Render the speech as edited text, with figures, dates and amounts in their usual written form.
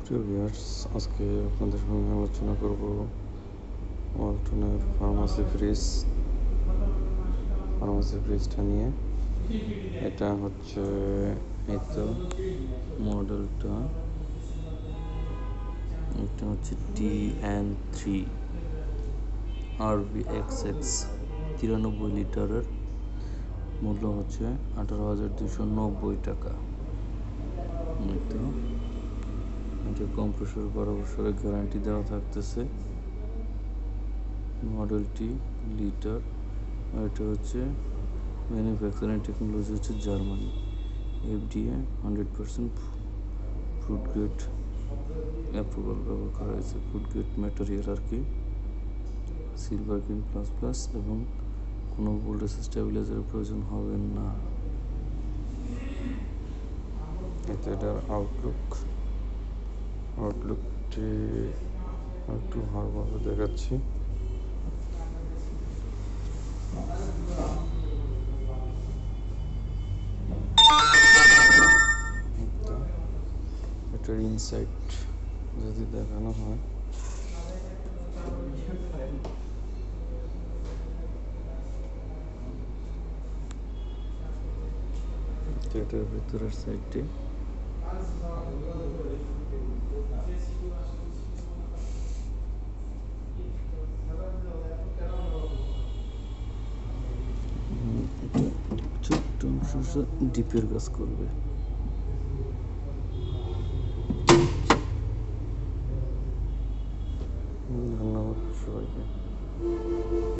প্রিয় ভিউয়ার্স, আজকে আপনাদের সঙ্গে আলোচনা করব ওয়ালটনের ফার্মাসি ফ্রিজটা নিয়ে। এটা হচ্ছে এই তো মডেলটা, এটা হচ্ছে TN3 RVXX 93 লিটারের। মূল্য হচ্ছে 18,290 টাকা। তো এটা কম্প্রেসর 12 বছরের গ্যারান্টি দেওয়া থাকতেছে। মডেলটি লিটার, এটা হচ্ছে ম্যানুফ্যাকচারিং টেকনোলজি হচ্ছে Germany. FDA 100% food grade approval ব্যবহার করা হয়েছে। ফুড গ্রেড ম্যাটেরিয়াল আর কি, সিলভার গ্রিন প্লাস প্লাস, এবং কোনো ভোল্টেজ স্টেবিলাইজারের প্রয়োজন হবে না। এটার আউটলুকটি একটু ভালোভাবে দেখাচ্ছি। এটার ইনসাইড যদি দেখানো হয়, এটার ভেতরের সাইডটি ছোট্ট অংশ ডিপের কাজ করবে।